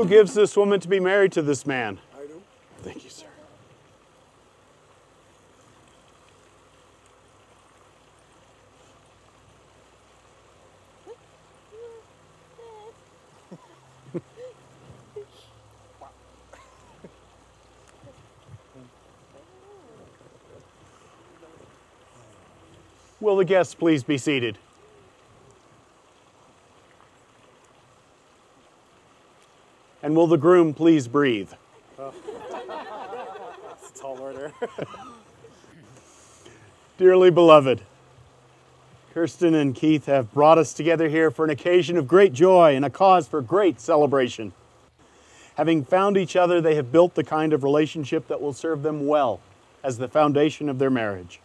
gives this woman to be married to this man? I do. Thank you, sir. Will the guests please be seated? And will the groom please breathe? Oh. That's a tall order. Dearly beloved, Kirsten and Keith have brought us together here for an occasion of great joy and a cause for great celebration. Having found each other, they have built the kind of relationship that will serve them well as the foundation of their marriage.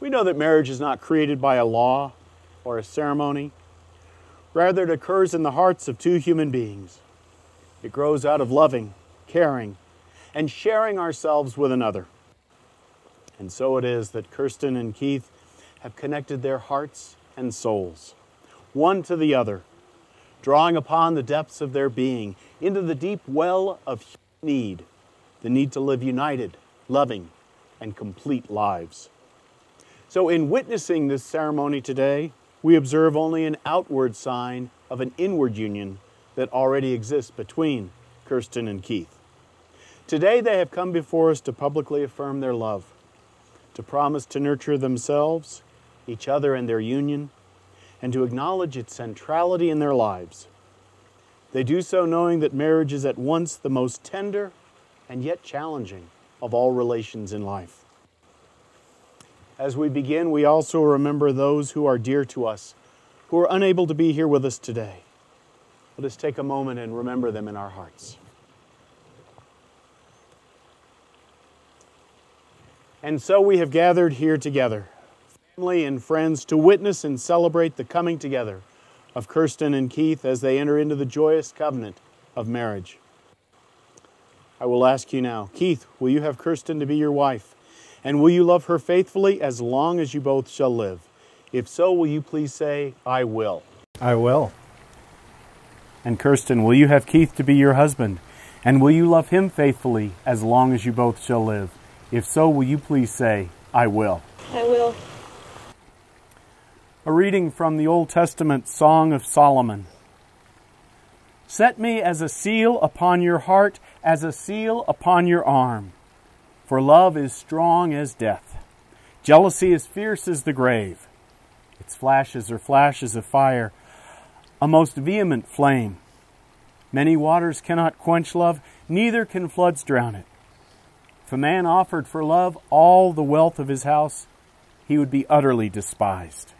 We know that marriage is not created by a law or a ceremony. Rather, it occurs in the hearts of two human beings. It grows out of loving, caring, and sharing ourselves with another. And so it is that Kirsten and Keith have connected their hearts and souls, one to the other, drawing upon the depths of their being into the deep well of need, the need to live united, loving, and complete lives. So in witnessing this ceremony today, we observe only an outward sign of an inward union that already exists between Kirsten and Keith. Today they have come before us to publicly affirm their love, to promise to nurture themselves, each other and their union, and to acknowledge its centrality in their lives. They do so knowing that marriage is at once the most tender and yet challenging of all relations in life. As we begin, we also remember those who are dear to us, who are unable to be here with us today. Let us take a moment and remember them in our hearts. And so we have gathered here together, family and friends, to witness and celebrate the coming together of Kirsten and Keith as they enter into the joyous covenant of marriage. I will ask you now, Keith, will you have Kirsten to be your wife? And will you love her faithfully as long as you both shall live? If so, will you please say, I will? I will. And Kirsten, will you have Keith to be your husband? And will you love him faithfully as long as you both shall live? If so, will you please say, I will? I will. A reading from the Old Testament Song of Solomon. Set me as a seal upon your heart, as a seal upon your arm. For love is strong as death. Jealousy is fierce as the grave. Its flashes are flashes of fire, a most vehement flame. Many waters cannot quench love, neither can floods drown it. If a man offered for love all the wealth of his house, he would be utterly despised.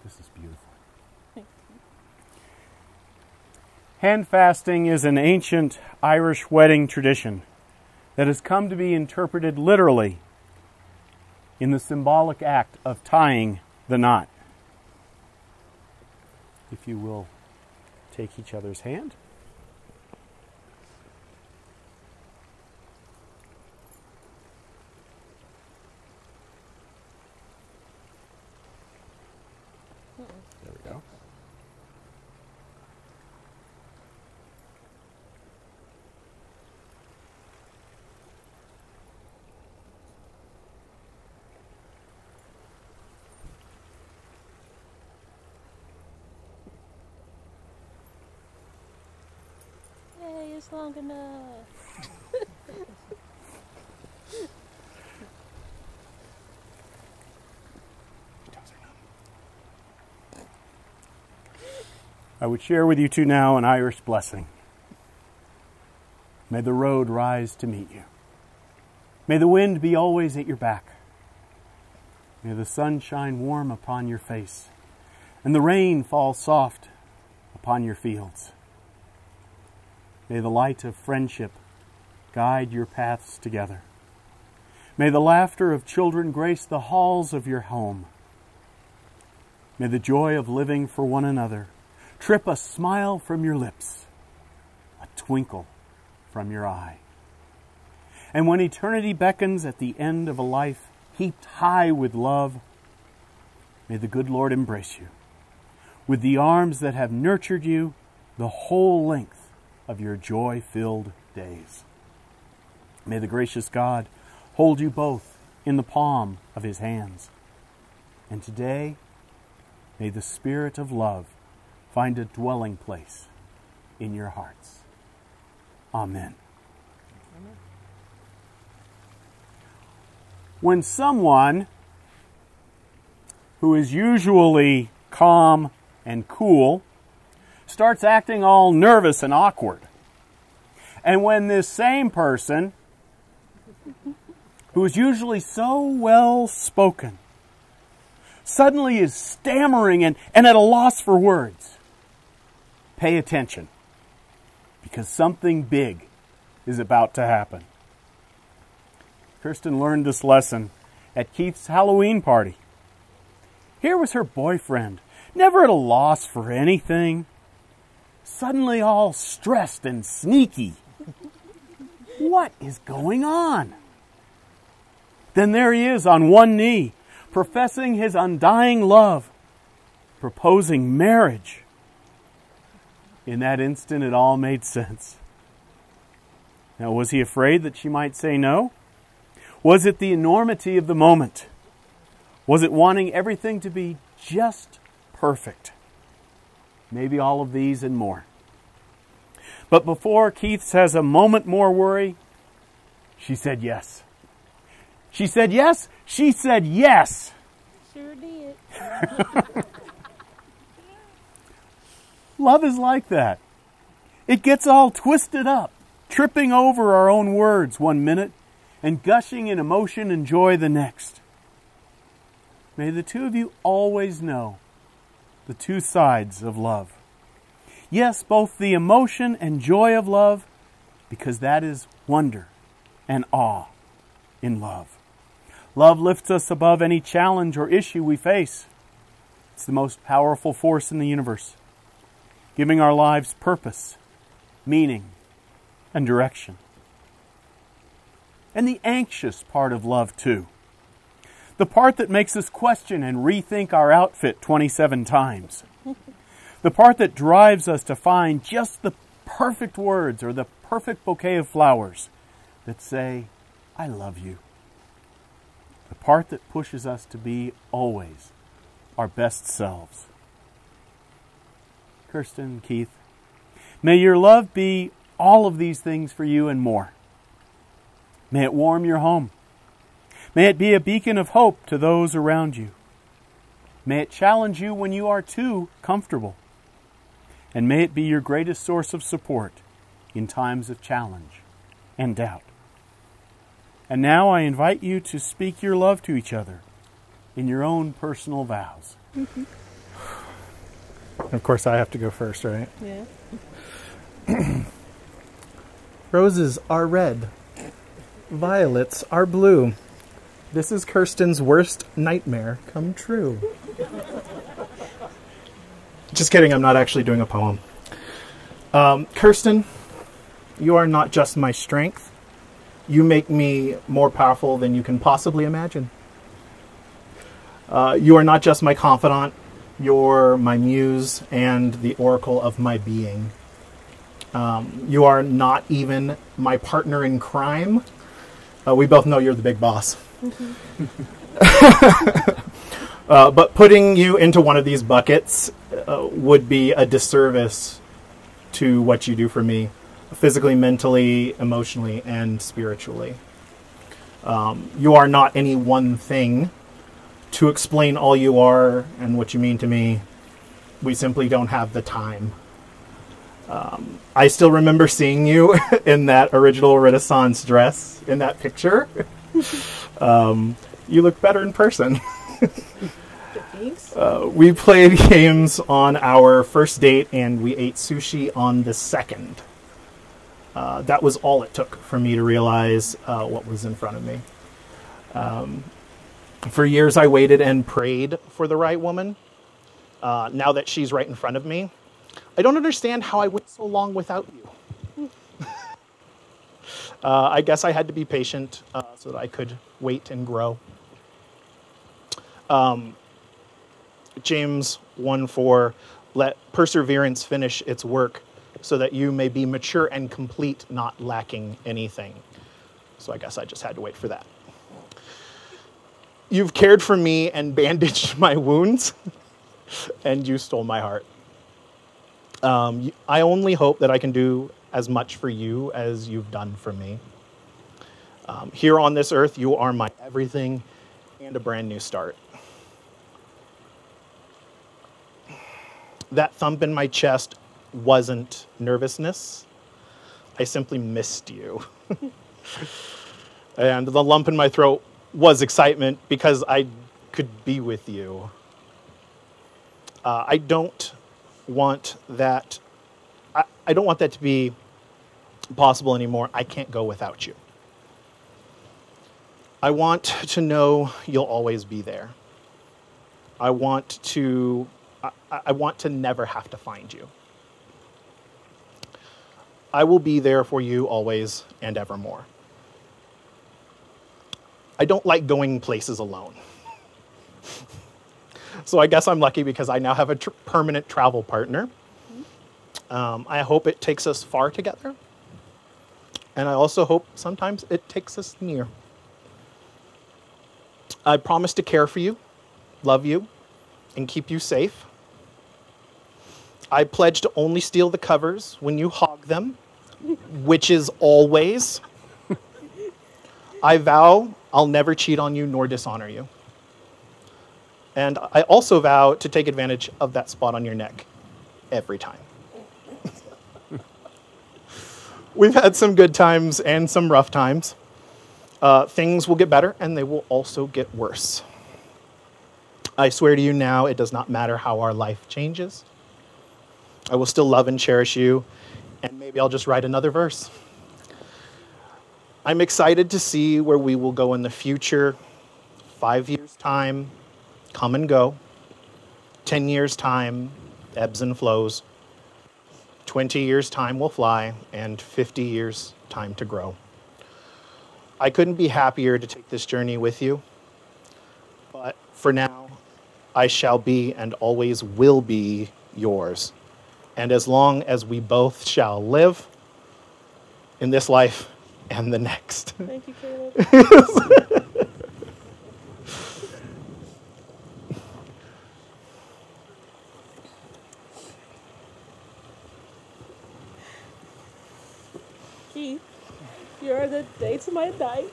This is beautiful. Hand fasting is an ancient Irish wedding tradition that has come to be interpreted literally in the symbolic act of tying the knot. If you will take each other's hand. There we go. Yay, it's long enough. I would share with you two now an Irish blessing. May the road rise to meet you. May the wind be always at your back. May the sun shine warm upon your face, and the rain fall soft upon your fields. May the light of friendship guide your paths together. May the laughter of children grace the halls of your home. May the joy of living for one another trip a smile from your lips, a twinkle from your eye. And when eternity beckons at the end of a life heaped high with love, may the good Lord embrace you with the arms that have nurtured you the whole length of your joy-filled days. May the gracious God hold you both in the palm of his hands. And today, may the spirit of love find a dwelling place in your hearts. Amen. When someone who is usually calm and cool starts acting all nervous and awkward, and when this same person who is usually so well-spoken suddenly is stammering and at a loss for words, pay attention, because something big is about to happen. Kirsten learned this lesson at Keith's Halloween party. Here was her boyfriend, never at a loss for anything, suddenly all stressed and sneaky. What is going on? Then there he is on one knee, professing his undying love, proposing marriage. In that instant, it all made sense. Now, was he afraid that she might say no? Was it the enormity of the moment? Was it wanting everything to be just perfect? Maybe all of these and more. But before Keith has a moment more worry, she said yes. She said yes. She said yes. Sure did. Love is like that. It gets all twisted up, tripping over our own words one minute and gushing in emotion and joy the next. May the two of you always know the two sides of love. Yes, both the emotion and joy of love, because that is wonder and awe in love. Love lifts us above any challenge or issue we face. It's the most powerful force in the universe, giving our lives purpose, meaning, and direction. And the anxious part of love, too. The part that makes us question and rethink our outfit 27 times. The part that drives us to find just the perfect words or the perfect bouquet of flowers that say, I love you. The part that pushes us to be always our best selves. Kirsten, Keith, may your love be all of these things for you and more. May it warm your home. May it be a beacon of hope to those around you. May it challenge you when you are too comfortable. And may it be your greatest source of support in times of challenge and doubt. And now I invite you to speak your love to each other in your own personal vows. Mm-hmm. Of course, I have to go first, right? Yeah. Roses are red. Violets are blue. This is Kirsten's worst nightmare come true. Just kidding, I'm not actually doing a poem. Kirsten, you are not just my strength. You make me more powerful than you can possibly imagine. You are not just my confidant. You're my muse and the oracle of my being. You are not even my partner in crime. We both know you're the big boss. But putting you into one of these buckets would be a disservice to what you do for me, physically, mentally, emotionally, and spiritually. You are not any one thing. To explain all you are and what you mean to me, we simply don't have the time. I still remember seeing you in that original Renaissance dress in that picture. You look better in person. Thanks. We played games on our first date and we ate sushi on the second. That was all it took for me to realize what was in front of me. For years I waited and prayed for the right woman. Now that she's right in front of me, I don't understand how I went so long without you. I guess I had to be patient so that I could wait and grow. James 1:4, let perseverance finish its work so that you may be mature and complete, not lacking anything. So I guess I just had to wait for that. You've cared for me and bandaged my wounds, and you stole my heart. I only hope that I can do as much for you as you've done for me. Here on this earth, you are my everything and a brand new start. That thump in my chest wasn't nervousness. I simply missed you. And the lump in my throat was excitement because I could be with you. I don't want that. I don't want that to be possible anymore. I can't go without you. I want to know you'll always be there. I want to never have to find you. I will be there for you always and evermore. I don't like going places alone. So I guess I'm lucky because I now have a permanent travel partner. I hope it takes us far together. And I also hope sometimes it takes us near. I promise to care for you, love you, and keep you safe. I pledge to only steal the covers when you hog them, which is always. I vow I'll never cheat on you nor dishonor you. And I also vow to take advantage of that spot on your neck every time. We've had some good times and some rough times. Things will get better and they will also get worse. I swear to you now, it does not matter how our life changes. I will still love and cherish you, and maybe I'll just write another verse. I'm excited to see where we will go in the future. 5 years' time, come and go. 10 years' time, ebbs and flows. 20 years' time will fly, and 50 years' time to grow. I couldn't be happier to take this journey with you, but for now, I shall be and always will be yours. And as long as we both shall live in this life and the next. Thank you, Caleb. Keith, you are the day to my night,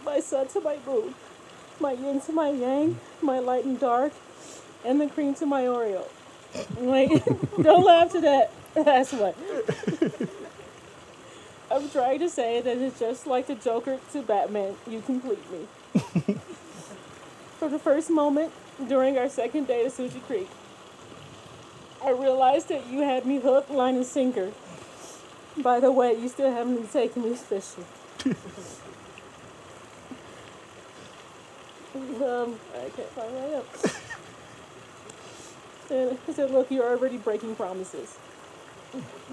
my sun to my moon, my yin to my yang, my light and dark, and the cream to my Oreo. Wait, don't laugh at that. That's what. I'm trying to say that it's just like the Joker to Batman. You complete me. From the first moment during our second date at Sushi Creek, I realized that you had me hook, line, and sinker. By the way, you still haven't taken me fishing. I can't find my up. And I said, look, you're already breaking promises.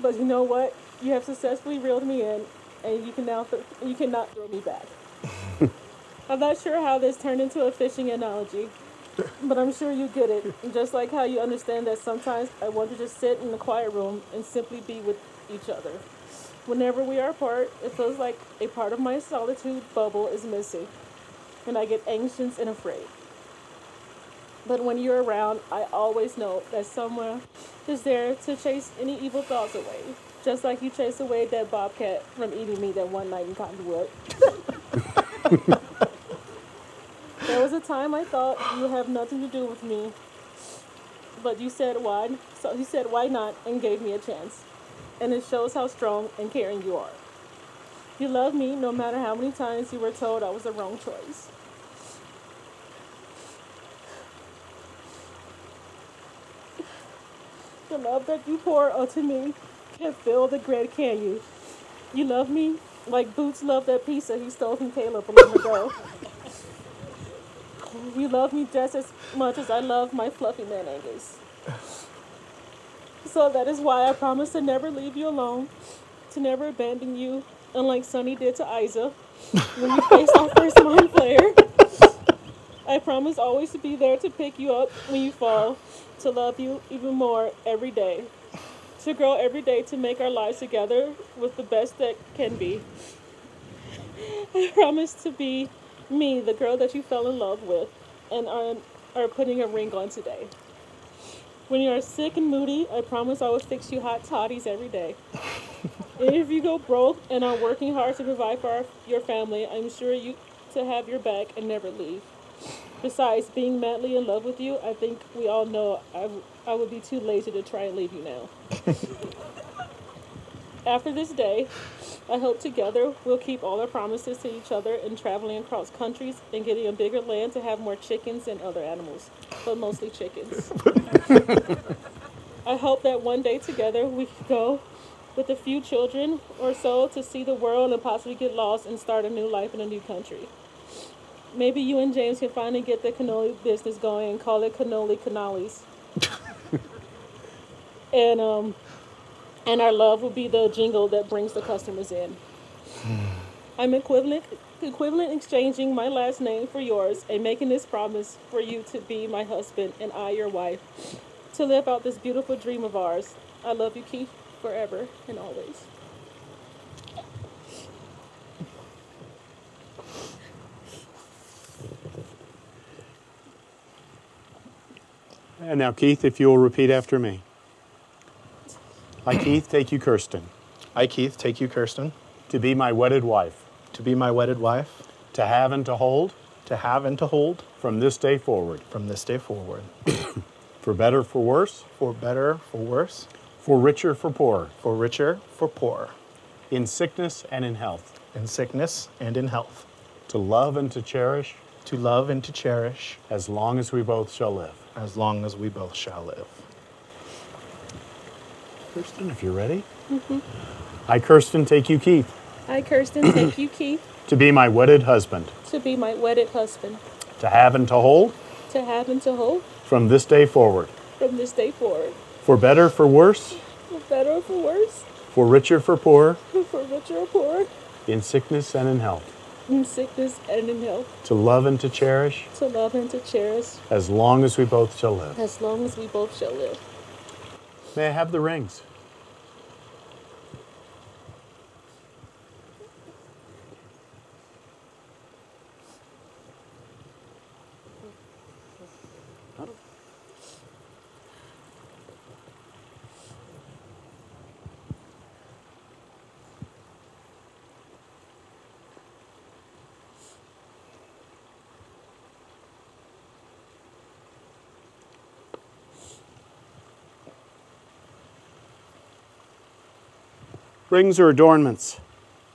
But you know what? You have successfully reeled me in, and you cannot throw me back. I'm not sure how this turned into a fishing analogy, but I'm sure you get it. Just like how you understand that sometimes I want to just sit in a quiet room and simply be with each other. Whenever we are apart, it feels like a part of my solitude bubble is missing, and I get anxious and afraid. But when you're around, I always know that someone is there to chase any evil thoughts away. Just like you chased away that bobcat from eating me that one night in Cottonwood. There was a time I thought you have nothing to do with me. But you said why? So he said why not and gave me a chance. And it shows how strong and caring you are. You love me no matter how many times you were told I was the wrong choice. The love that you pour onto me can fill the Grand Canyon. You love me like Boots loved that pizza he stole from Caleb a long ago. You love me just as much as I love my fluffy mayonnaise. So that is why I promise to never leave you alone to never abandon you, unlike Sonny did to Isa when we faced our first mind flare. I promise always to be there to pick you up when you fall, to love you even more every day, to grow every day to make our lives together with the best that can be. I promise to be me, the girl that you fell in love with and are putting a ring on today. When you are sick and moody, I promise I will fix you hot toddies every day. And if you go broke and are working hard to provide for your family, I'm sure you to have your back and never leave. Besides, being madly in love with you, I think we all know I would be too lazy to try and leave you now. After this day, I hope together we'll keep all our promises to each other in traveling across countries and getting a bigger land to have more chickens and other animals, but mostly chickens. I hope that one day together we can go with a few children or so to see the world and possibly get lost and start a new life in a new country. Maybe you and James can finally get the cannoli business going and call it Cannoli Cannolis. And our love will be the jingle that brings the customers in. I'm equivalent exchanging my last name for yours and making this promise for you to be my husband and I your wife, to live out this beautiful dream of ours. I love you, Keith, forever and always. And now, Keith, if you will repeat after me. I, Keith, take you, Kirsten, I, Keith, take you, Kirsten, to be my wedded wife, to be my wedded wife, to have and to hold, from this day forward, for better, for worse, for better, for worse, for richer, for poorer, for richer, for poorer, in sickness and in health, in sickness and in health, to love and to cherish, as long as we both shall live. Kirsten, if you're ready. Mm-hmm. I, Kirsten, take you, Keith, I, Kirsten, take you, Keith, to be my wedded husband, to be my wedded husband, to have and to hold, from this day forward, for better, for worse, for richer, for poorer, in sickness and in health, to love and to cherish, as long as we both shall live. May I have the rings? Rings are adornments,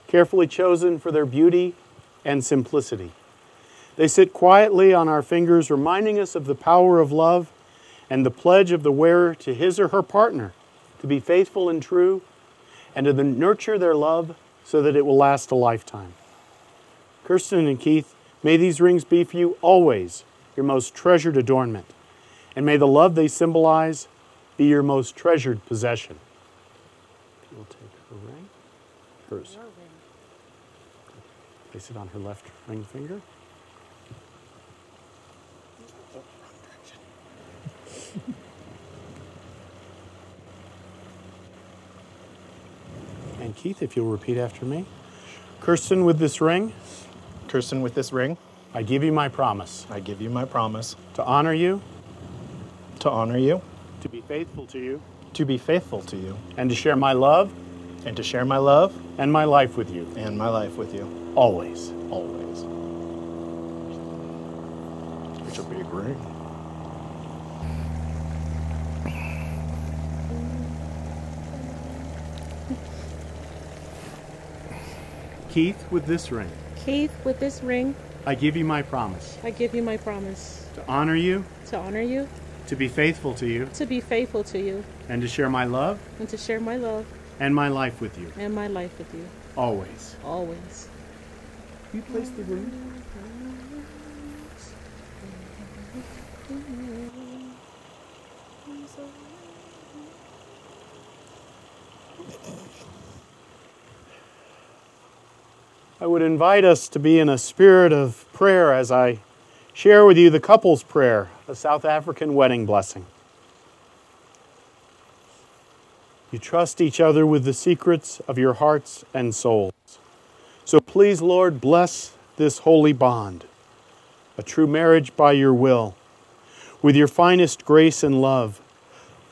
carefully chosen for their beauty and simplicity. They sit quietly on our fingers, reminding us of the power of love and the pledge of the wearer to his or her partner to be faithful and true and to nurture their love so that it will last a lifetime. Kirsten and Keith, may these rings be for you always your most treasured adornment, and may the love they symbolize be your most treasured possession. You'll take her ring, hers. Place it on her left ring finger. And Keith, if you'll repeat after me. Kirsten, with this ring, I give you my promise. To honor you. To be faithful to you. And to share my love. And my life with you. Always. Such a big ring. Keith, with this ring, I give you my promise. To honor you. To be faithful to you. And to share my love. And my life with you. Always. You place the ring. I would invite us to be in a spirit of prayer as I share with you the couple's prayer, a South African wedding blessing. You trust each other with the secrets of your hearts and souls. So please, Lord, bless this holy bond, a true marriage by your will. With your finest grace and love,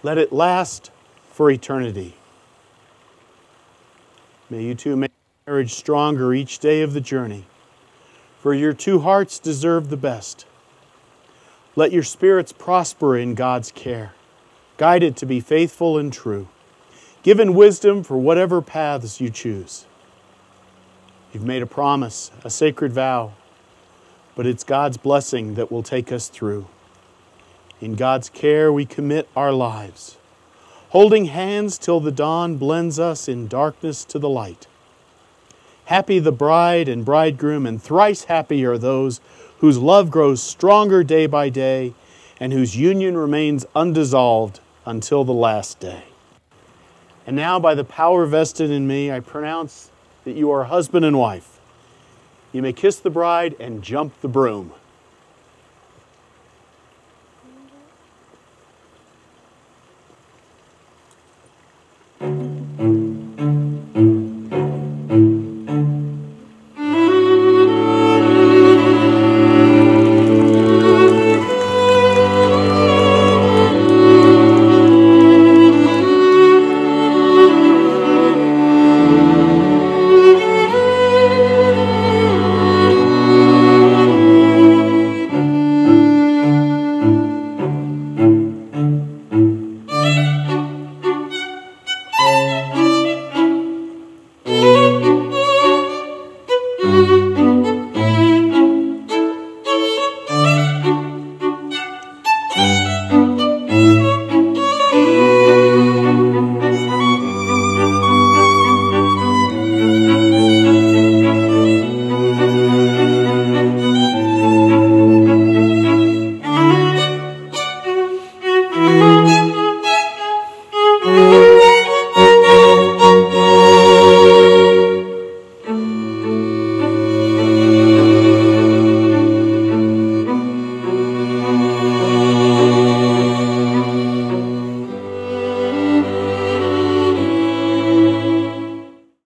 let it last for eternity. May you two make marriage stronger each day of the journey, for your two hearts deserve the best. Let your spirits prosper in God's care, guided to be faithful and true, given wisdom for whatever paths you choose. You've made a promise, a sacred vow, but it's God's blessing that will take us through. In God's care we commit our lives, holding hands till the dawn blends us in darkness to the light. Happy the bride and bridegroom, and thrice happy are those whose love grows stronger day by day and whose union remains undissolved until the last day. And now, by the power vested in me, I pronounce that you are husband and wife. You may kiss the bride and jump the broom.